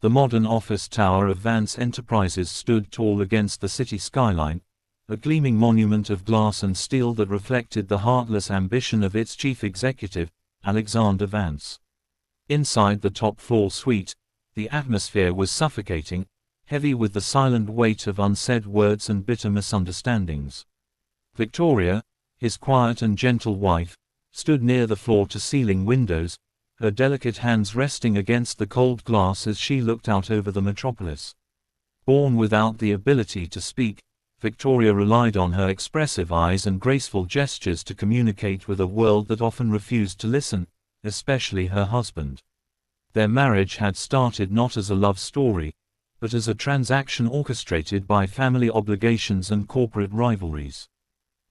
The modern office tower of Vance Enterprises stood tall against the city skyline, a gleaming monument of glass and steel that reflected the heartless ambition of its chief executive, Alexander Vance. Inside the top-floor suite, the atmosphere was suffocating, heavy with the silent weight of unsaid words and bitter misunderstandings. Victoria, his quiet and gentle wife, stood near the floor-to-ceiling windows, her delicate hands resting against the cold glass as she looked out over the metropolis. Born without the ability to speak, Victoria relied on her expressive eyes and graceful gestures to communicate with a world that often refused to listen, especially her husband. Their marriage had started not as a love story, but as a transaction orchestrated by family obligations and corporate rivalries.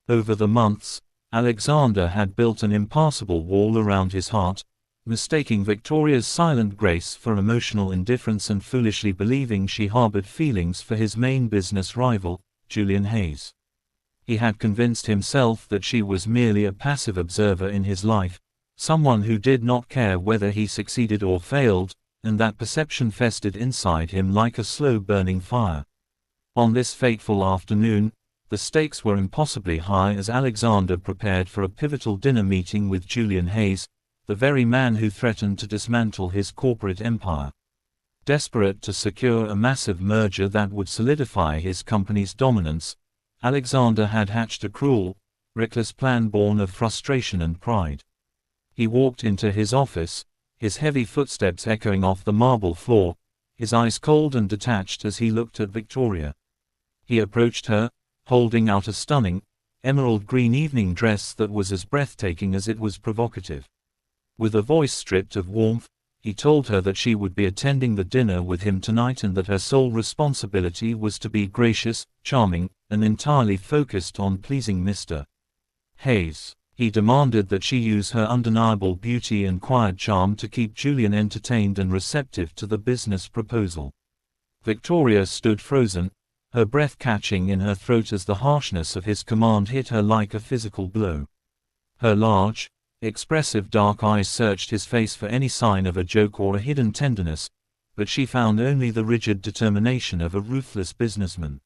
Over the months, Alexander had built an impassable wall around his heart, mistaking Victoria's silent grace for emotional indifference and foolishly believing she harbored feelings for his main business rival, Julian Hayes. He had convinced himself that she was merely a passive observer in his life, someone who did not care whether he succeeded or failed, and that perception festered inside him like a slow-burning fire. On this fateful afternoon, the stakes were impossibly high as Alexander prepared for a pivotal dinner meeting with Julian Hayes, the very man who threatened to dismantle his corporate empire. Desperate to secure a massive merger that would solidify his company's dominance, Alexander had hatched a cruel, reckless plan born of frustration and pride. He walked into his office, his heavy footsteps echoing off the marble floor, his eyes cold and detached as he looked at Victoria. He approached her, holding out a stunning, emerald green evening dress that was as breathtaking as it was provocative. With a voice stripped of warmth, he told her that she would be attending the dinner with him tonight and that her sole responsibility was to be gracious, charming, and entirely focused on pleasing Mr. Hayes. He demanded that she use her undeniable beauty and quiet charm to keep Julian entertained and receptive to the business proposal. Victoria stood frozen, her breath catching in her throat as the harshness of his command hit her like a physical blow. Her large, expressive dark eyes searched his face for any sign of a joke or a hidden tenderness, but she found only the rigid determination of a ruthless businessman.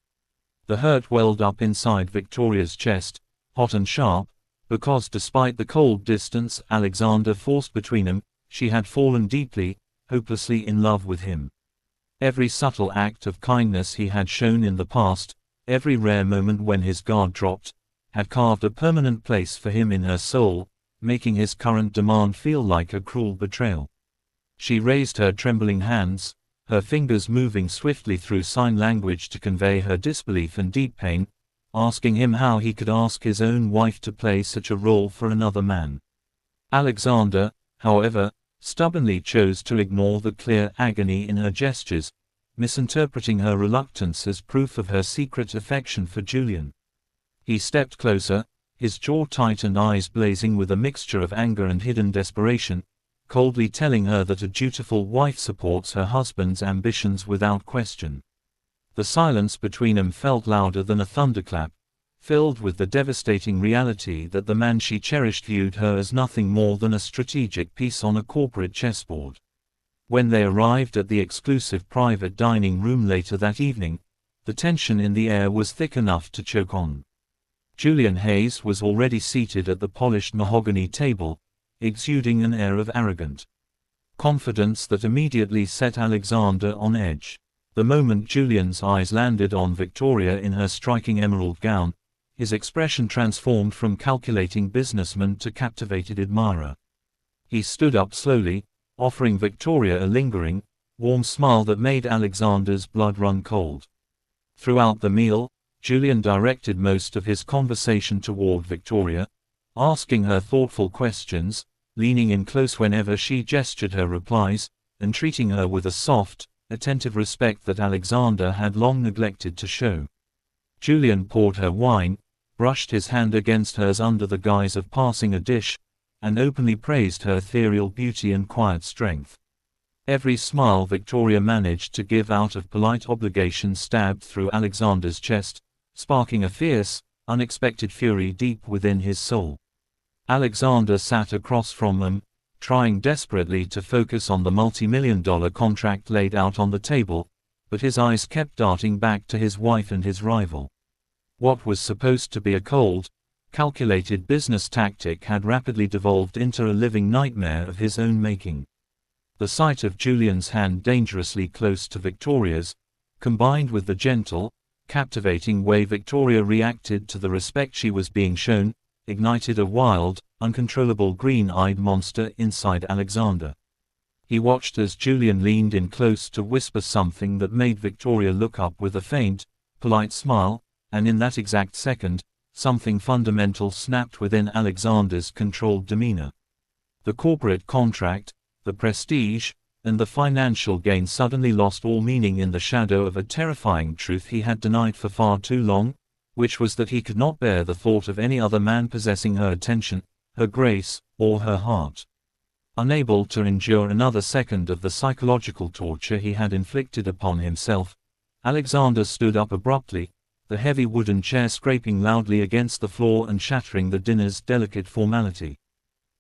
The hurt welled up inside Victoria's chest, hot and sharp, because despite the cold distance Alexander forced between them, she had fallen deeply, hopelessly in love with him. Every subtle act of kindness he had shown in the past, every rare moment when his guard dropped, had carved a permanent place for him in her soul, making his current demand feel like a cruel betrayal. She raised her trembling hands, her fingers moving swiftly through sign language to convey her disbelief and deep pain, asking him how he could ask his own wife to play such a role for another man. Alexander, however, stubbornly chose to ignore the clear agony in her gestures, misinterpreting her reluctance as proof of her secret affection for Julian. He stepped closer, his jaw tight and eyes blazing with a mixture of anger and hidden desperation, coldly telling her that a dutiful wife supports her husband's ambitions without question. The silence between them felt louder than a thunderclap, filled with the devastating reality that the man she cherished viewed her as nothing more than a strategic piece on a corporate chessboard. When they arrived at the exclusive private dining room later that evening, the tension in the air was thick enough to choke on. Julian Hayes was already seated at the polished mahogany table, exuding an air of arrogant confidence that immediately set Alexander on edge. The moment Julian's eyes landed on Victoria in her striking emerald gown, his expression transformed from calculating businessman to captivated admirer. He stood up slowly, offering Victoria a lingering, warm smile that made Alexander's blood run cold. Throughout the meal, Julian directed most of his conversation toward Victoria, asking her thoughtful questions, leaning in close whenever she gestured her replies, and treating her with a soft, attentive respect that Alexander had long neglected to show. Julian poured her wine, brushed his hand against hers under the guise of passing a dish, and openly praised her ethereal beauty and quiet strength. Every smile Victoria managed to give out of polite obligation stabbed through Alexander's chest, sparking a fierce, unexpected fury deep within his soul. Alexander sat across from them, trying desperately to focus on the multi-million-dollar contract laid out on the table, but his eyes kept darting back to his wife and his rival. What was supposed to be a cold, calculated business tactic had rapidly devolved into a living nightmare of his own making. The sight of Julian's hand dangerously close to Victoria's, combined with the gentle, captivating way Victoria reacted to the respect she was being shown, ignited a wild, uncontrollable green-eyed monster inside Alexander. He watched as Julian leaned in close to whisper something that made Victoria look up with a faint, polite smile, and in that exact second, something fundamental snapped within Alexander's controlled demeanor. The corporate contract, the prestige, and the financial gain suddenly lost all meaning in the shadow of a terrifying truth he had denied for far too long, which was that he could not bear the thought of any other man possessing her attention, her grace, or her heart. Unable to endure another second of the psychological torture he had inflicted upon himself, Alexander stood up abruptly, the heavy wooden chair scraping loudly against the floor and shattering the dinner's delicate formality.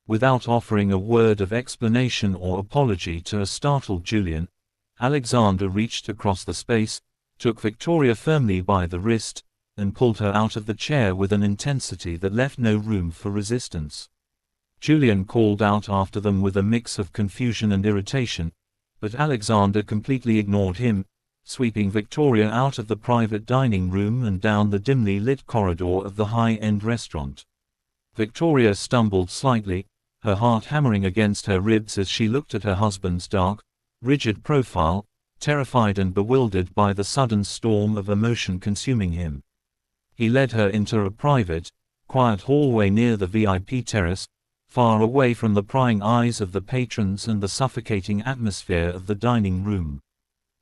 Without offering a word of explanation or apology to a startled Julian, Alexander reached across the space, took Victoria firmly by the wrist, and pulled her out of the chair with an intensity that left no room for resistance. Julian called out after them with a mix of confusion and irritation, but Alexander completely ignored him, sweeping Victoria out of the private dining room and down the dimly lit corridor of the high-end restaurant. Victoria stumbled slightly, her heart hammering against her ribs as she looked at her husband's dark, rigid profile, terrified and bewildered by the sudden storm of emotion consuming him. He led her into a private, quiet hallway near the VIP terrace, far away from the prying eyes of the patrons and the suffocating atmosphere of the dining room.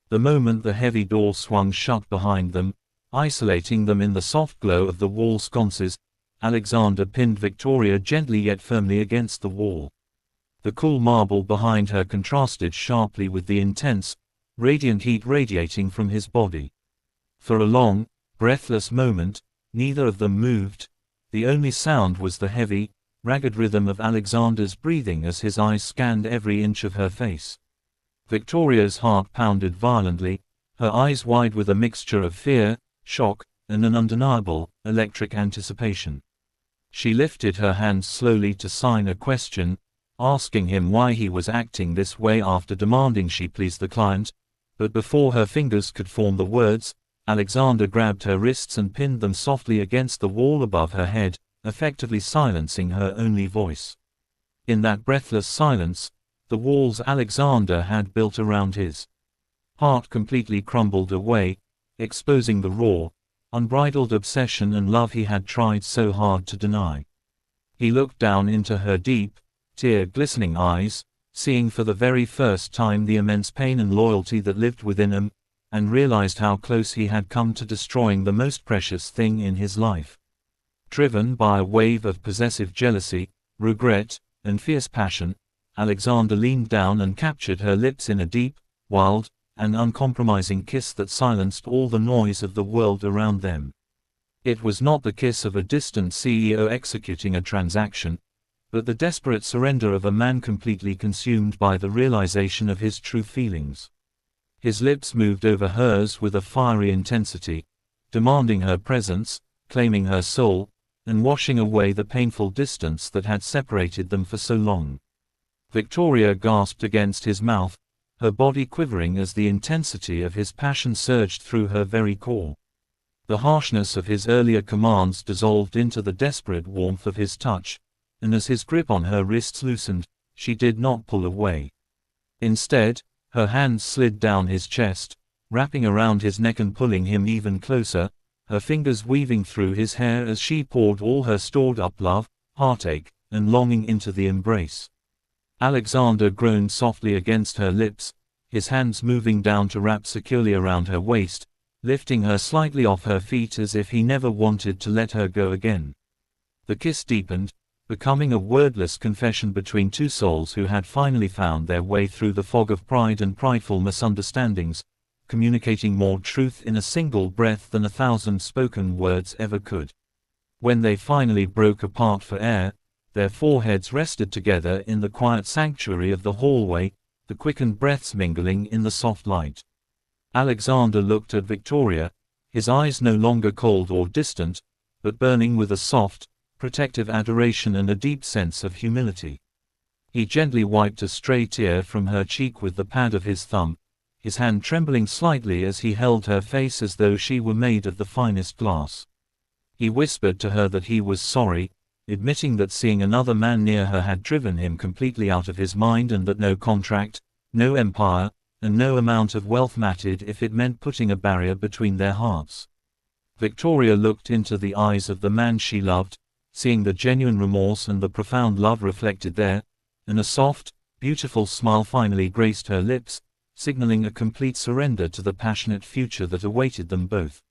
The moment the heavy door swung shut behind them, isolating them in the soft glow of the wall sconces, Alexander pinned Victoria gently yet firmly against the wall. The cool marble behind her contrasted sharply with the intense, radiant heat radiating from his body. For a long, breathless moment, neither of them moved. The only sound was the heavy, ragged rhythm of Alexander's breathing as his eyes scanned every inch of her face. Victoria's heart pounded violently, her eyes wide with a mixture of fear, shock, and an undeniable, electric anticipation. She lifted her hands slowly to sign a question, asking him why he was acting this way after demanding she please the client, but before her fingers could form the words, Alexander grabbed her wrists and pinned them softly against the wall above her head, effectively silencing her only voice. In that breathless silence, the walls Alexander had built around his heart completely crumbled away, exposing the raw, unbridled obsession and love he had tried so hard to deny. He looked down into her deep, tear-glistening eyes, seeing for the very first time the immense pain and loyalty that lived within him, and realized how close he had come to destroying the most precious thing in his life. Driven by a wave of possessive jealousy, regret, and fierce passion, Alexander leaned down and captured her lips in a deep, wild, and uncompromising kiss that silenced all the noise of the world around them. It was not the kiss of a distant CEO executing a transaction, but the desperate surrender of a man completely consumed by the realization of his true feelings. His lips moved over hers with a fiery intensity, demanding her presence, claiming her soul, and washing away the painful distance that had separated them for so long. Victoria gasped against his mouth, her body quivering as the intensity of his passion surged through her very core. The harshness of his earlier commands dissolved into the desperate warmth of his touch, and as his grip on her wrists loosened, she did not pull away. Instead, her hands slid down his chest, wrapping around his neck and pulling him even closer, her fingers weaving through his hair as she poured all her stored-up love, heartache, and longing into the embrace. Alexander groaned softly against her lips, his hands moving down to wrap securely around her waist, lifting her slightly off her feet as if he never wanted to let her go again. The kiss deepened, becoming a wordless confession between two souls who had finally found their way through the fog of pride and prideful misunderstandings, communicating more truth in a single breath than 1,000 spoken words ever could. When they finally broke apart for air, Their foreheads rested together in the quiet sanctuary of the hallway, the quickened breaths mingling in the soft light. Alexander looked at Victoria, his eyes no longer cold or distant, but burning with a soft, protective adoration and a deep sense of humility. He gently wiped a stray tear from her cheek with the pad of his thumb, his hand trembling slightly as he held her face as though she were made of the finest glass. He whispered to her that he was sorry, admitting that seeing another man near her had driven him completely out of his mind and that no contract, no empire, and no amount of wealth mattered if it meant putting a barrier between their hearts. Victoria looked into the eyes of the man she loved, seeing the genuine remorse and the profound love reflected there, and a soft, beautiful smile finally graced her lips, signaling a complete surrender to the passionate future that awaited them both.